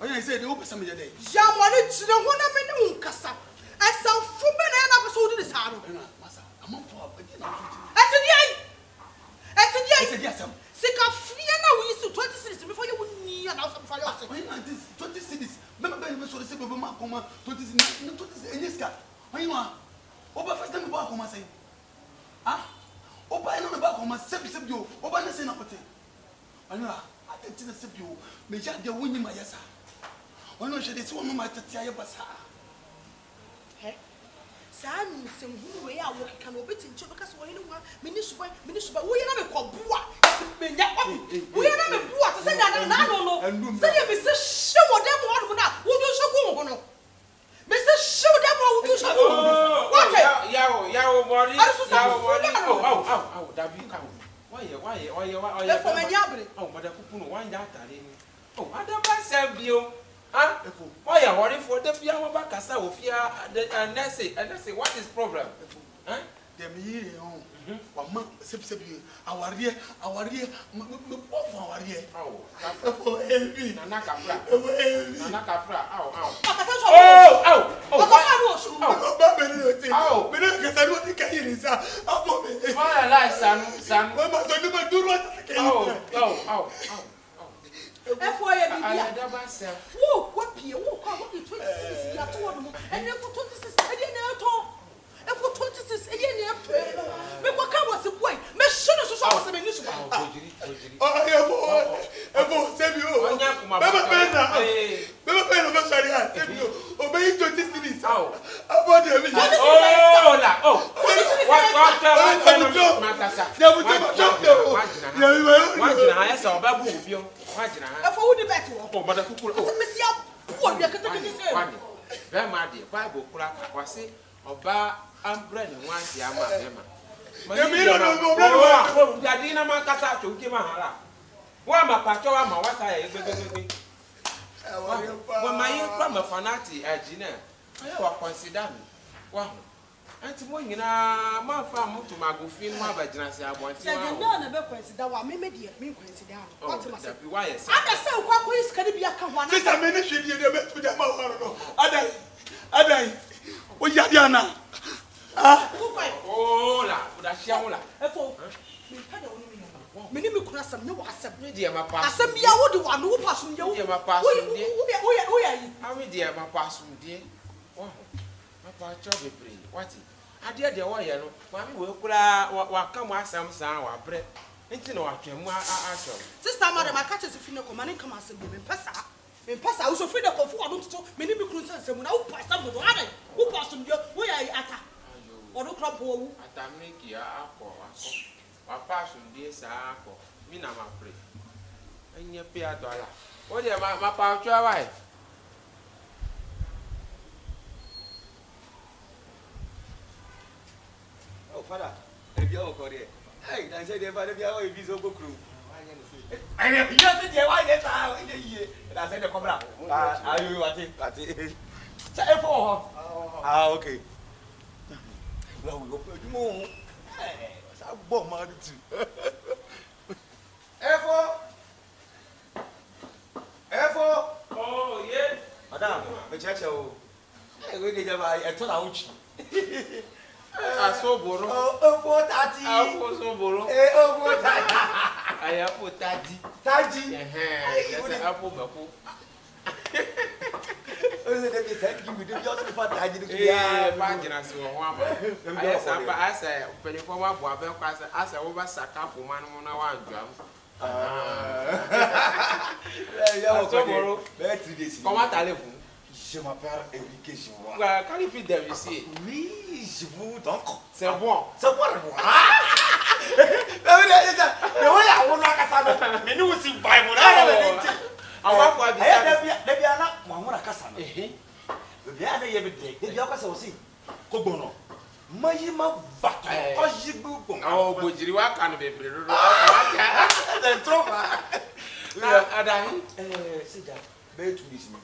Oh, you say the open some day. Jamani, you don't want to be Uncasa. I saw Fuben and I was holding this hand. I'm up for a yes. Sick of Fiona, we used to 26 before you would need an house of fire. 20 cities. Remember, we saw the same of Macoma, 20 in this guy. When you are over first time about Homa say, ah, over and on about Homa, sub you, over the same opportunity. I know, I think to the sub you, may just the winning my yes. When I should this woman might tell you, but Sam, some way I can obey in because when you want Minister, we are not a cobua. We are not a boat to say that I don't know. And say, Mr. Show them one who do so go. Mr. Show them what you should do. What? Yow, body. Oh, that be come. Why, for my yabri? Oh, Madafo, one that. Oh, I don't myself, you. Huh? Why are worried for the Piama Bacasa of fear and let's say, what is problem? Huh? Them here, one month, our dear, our year. Oh, heavy, Nanaka, What you 26 you have to and then for 26 I didn't know. And for 26 I didn't know. But what kind was the way? Miss Shona was a minister. Oh, save you. Obey 20 cities. Oh, about the Oba umbrella once yama bema. Dadina makasa to give mahara. Wa mapacho wa mawata ya gbegbe. Wa mayin from a fanati GYNEL. Aya wa consider me. Wa anti mo nyina ma fa mo to magofin mo abagina se abonti wa. Say no na be consider wa me dey me consider. What must be why yes. Ada say kwa ko iska dey bia ka ho ana. Sister me ni hwedi dey be to dem ma ho no. Adai. O yadiana. Ah. Oh la, uda shaula. Efo. Me pada woni me no. Me ni me kura sam ne wa asem. Me dey ma pass. Asem bia wo de wa no wo pass me wo. Dey ma pass me. Wo ya yi. How me dey ma pass me. Oh. Ma pa cho be pray. What? Ade dey wo ye no. Ma me we kura wa ka mo asem san wa bre. Enti na wa twem a cho. Sister madam akache se fi ne ko mane kam asem be pesa. Me pesa wo so fi de ko fu wadon to me ni me kura sam na wo pass am do ade. Wo pass me wo ya yi ata. Odo crop wo atamiki akọ wa pass ndie sa akọ mi na ma pray enye pe $1 o de ma pa ocho awai oh father e bi o ko de hey dan say de father bi o bi so go kru ai ne bi se je wa de ta e ye dan say de kobra ayo ati sa e for ho okay. Well, we go for the moon. Hey, what's that bomb out too? Efo. Oh, yeah. Madam, me cheche o. Hey, we dey jaba e to na uchi. Sobolo. Oh, tati. Sobolo. Oh, tati. Aya po tati. Tati. Yes, apo bako. Thank you. We did just for Taji. Yeah, Pagina so one. I say, Penny wa bo abe kwasa asa wo ba saka po man mo na wa dwam. Yeah, Sobolo. Be 3 days. Comment allez-vous? Je m'appelle Enrique Jiwa. Quand il fit them ici. Oui, je vous donc. C'est bon. C'est bon. Mais oui, I want to kasa. Me no see Bible. Awa kwa bi. De bia na mo amura kasa no. De bia na ye be de. De bia kasa o si. Ko gbono. Mayima bato. O jibu bon. O bojiri wa kan be bre ro. Den tropa. Adahi. Sija. Be 2 days me.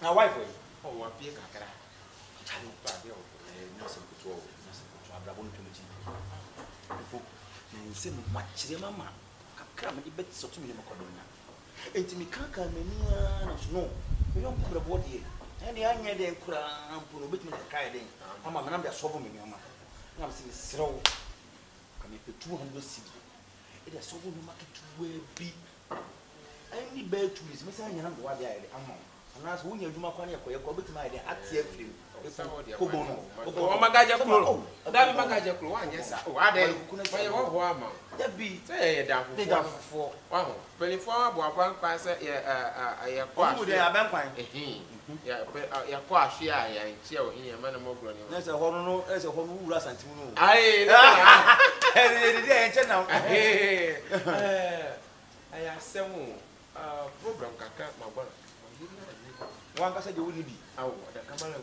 Na wife we. O wa pie kakra. Chalo pa de o. Na se kuto abrabo no tomechi. Efo. Nse mo machire mama. Kakra me be sotu me makodonya. enti me kaka mani na so no me yon kura body e de anya de kura ampo no betimi na kai den ama me na be sobo me nyama na me se serew ka me pe 200 cedi e de sobo no market we bi any bad tourists me say anya na bo wa de aye ama ana so wonya adwuma kwa na yekoye ko betimi aye de atie afrim ko bono o magaje kuro dabi magaje kuro wa nyesa o ade oye wo ho ama dabi say ye dafo wa ho pelifo abo abankwan say ye kwa mu de abankwan ya kwa ahwe a ya nchi o hin ya mana mogro ni na se ho no e se ho no wura santim no ai de de enche na aya semu program kaka magwana wan ka se de woni bi awo da kamala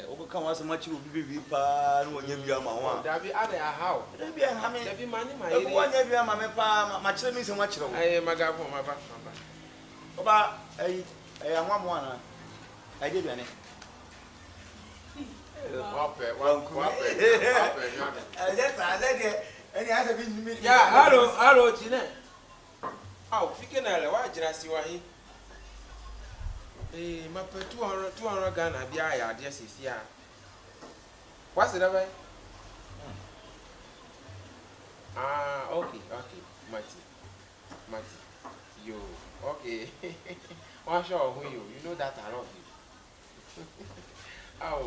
wo o ka wa se ma chi obi bebi pa no wonya bia ma ho dabi ade ahaw dabi ha me dabi mani ma e ko wonya bia ma me pa ma chire mi se ma chire wo ai magafo maba oba ai anwa mo ana ai de bia ne wape yes I said any has been me ya hello Jine aw fike na le wa jira si wa hi ma pe 200 Ghana bia ya de sisi a what's it about okay Mati yo okay one sure who you know that I love you aw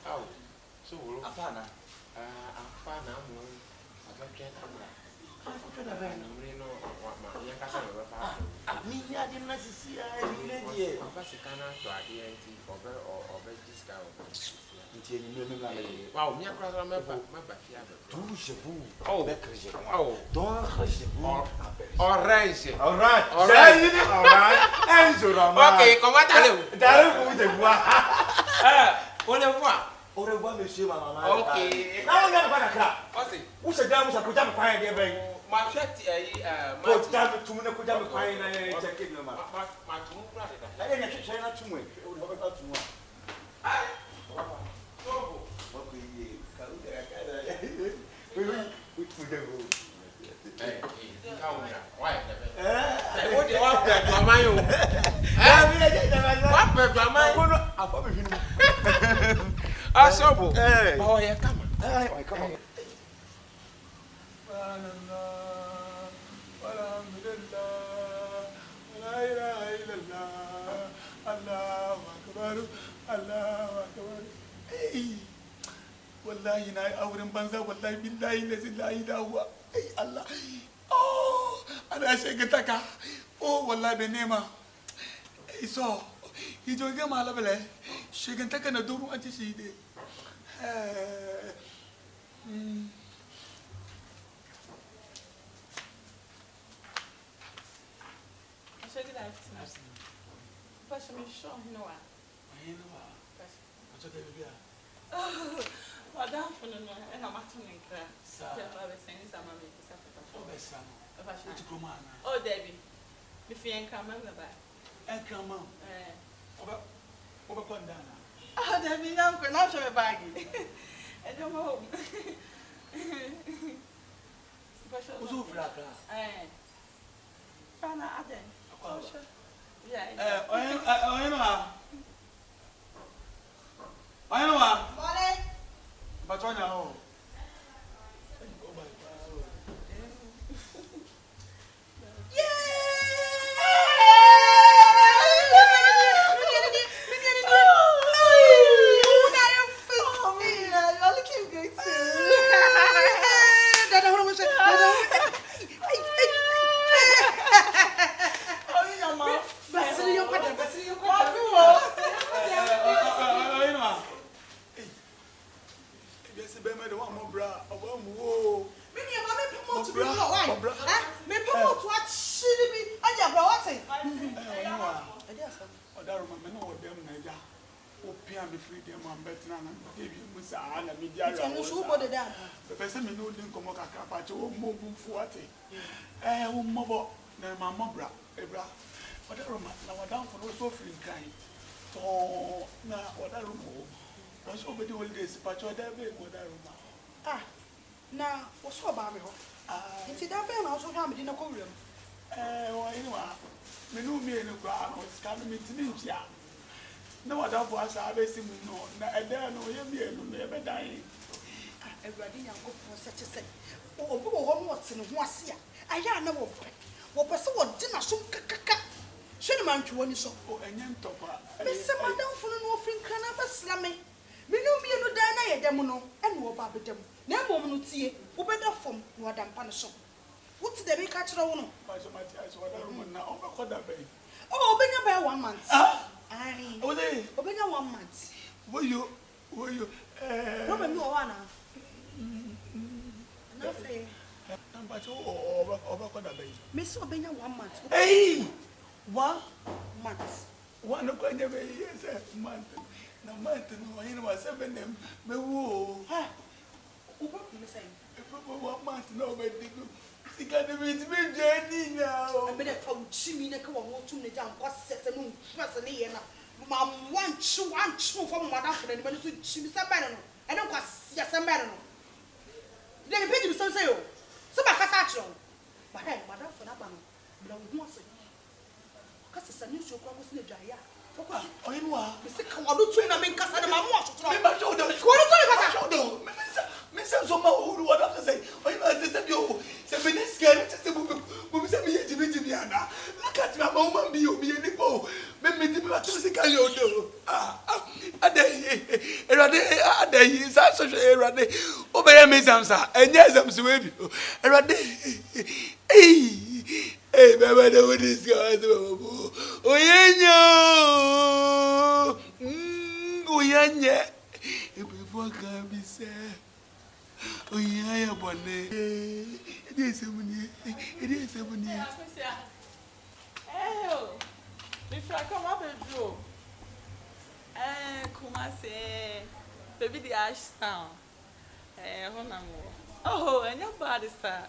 aw so afana mo agakye tabra afana ba na mri no ma yankasa no ba mi ya di na sisi a ni le die o ba sikana to ade enti obe jiska o nti ni me la wow mi akra ma ba fia ba tu je vous oh be kreje oh donc je vous orange enzo rama okay comment allez-vous vous de voir on le voit au revoir monsieur maman okay na on ga ba kra osi wo se da mu sa ko ja kwa de ben ma cheti ai ko ja tu mu ne ko ja kwa na check in ma tu mu na de da na ya che na tu mu o ba ba tu mu ai Sobolo okay ye ka u de ka we tu de go kauna why o de wa pe do amayo wa pe do amayo ko no afa be hinu Sobo oh ya kama come on Allahu akbar wallahi na auren banza wallahi billahi la ilaha huwa Allah oh ana shege taka oh wallahi be nema so hijo ge mala bele shege taka na duru anti shi de Good afternoon. Pastor, me sure Ohenewa. Ohenewa. Acho de bia. Madafo no e na mato nkra. Sa. Te ba be sen sama me kisa papa. O be sama. Pastor. Ti kroma na. Oh, Debbie. Me fi nkra ma me ba. Nkra ma. Oba kwa ndana. Ah, Debbie, na show me bag. E do mo. Pastor. Uzo fura kra. Pana aden. Ohenewa. Moole. Batonya ho. Na, what's so about me? It's a damn man also having a courier. Ohenewa. Me no me no kwa no ska no me timi ntia. Na Madafo asa abesi mu no na eda no ye me no ye bedan. Everybody Nyankopon se che obi wo ho wote ne ho ase a aya na wo pese wo di na so kakaka hwe ne mantwe woni so O enye ntopa. Me se madamfo no ofin kana basra me no me no dan na ye dem no ene wo ba bedem na mom no tie wo beda fom no adampa no so wo ti dem ka kire wo no Ma so mati aso wada room na o ba koda bai. Oh, obenya by 1 month. Ai. Obenya 1 month. Wo yo No me mi o wa na. Na fe. Namba cho o ba koda bai. Me so obenya 1 month. Hey! 1 month. One ko nya bai yes month. Na month no Ohenewa 7 dem me wo. Ha. Ubo me say. 1 month no be digu. Sika de me journey now. I better tell Jimmy na ka wo tum na jam kwa sese no kwase ne ye na. Ma one chu from Madafo na me so Jimmy sabere no. E don kwa sia sabere no. De me page me so say o. So ba kasa achro. Ba hey Madafo na ba no. Bla wo ase. Kasa sa ni so kwa ko se dwa ya. Ohenewa. Me se ka wo do tum na me kasa na ma mo achro. Me ba show do. Ko do tum kasa. Me say so ma o what have to say. Ohenewa say bio. Say be this girl say bu say me jibi ana. Look at my mama be obi ni po. Me di me ba to say kan yo do. Adai sa so erade. O be me samsa. Enye samsa we bi. Erade. Baba the what is going on? Oyenyo. Oyanye. Before can be said. Oyaya bone. It is a money. Oh, if I come up and draw. Kuma say, baby, the ash sound. Oh, and your body, sir.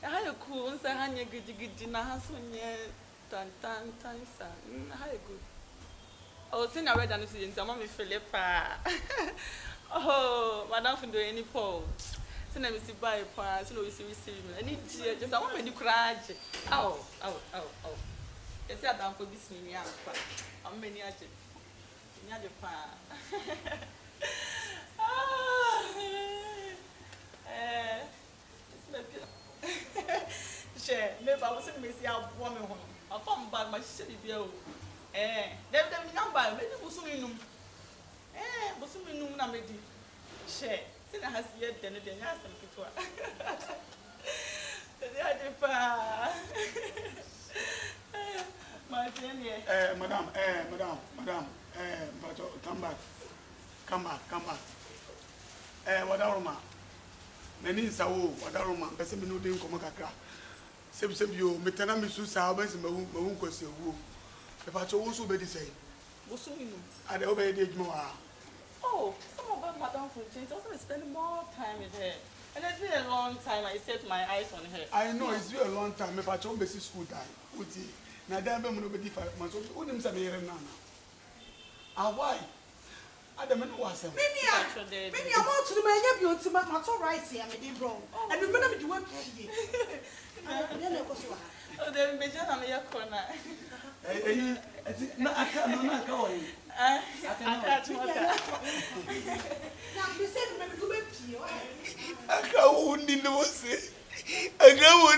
I had a cool, and I had a good dinner, has one year, tan, sir. I had a good. Oh, since I read an incident, I'm on Philippa. Oh, Madame, do any poll. So let me see by a pass, so we see I need just I want to cry. Oh. Yes, I don't put this in your I'm many at it. In your pa. Share, maybe I wasn't missing out woman. I'll come back my city bill. Them number, maybe Busumino. Busumino, Namedi. Share. Since I has yet done it, then ask them before. Madam, but come back. Wadaroma. Many sawo, Wadaroma, person no din come kakra. Sebio, metana misu sa ba se mahun kwase wo. E fa cho wo so be di say. Busumino. Ade obey di adwuma wa. Oh, some of them Madam for change. Also spend more time with her. And it's been a long time I set my eyes on her. I know it's been a long time. Me pa cho be school time. Uti. Na dan be mo no be di 5 months. Onim say me yere na na. Ah why? Adam no was am. Many amount to me nya bi oti ma to rice here me dey bro. And you better be the one pie. Oh, they be just am here corner. Na aka wo yi. Aka chota. Na be say me go be pie. Aka wo ni no se. Aka wo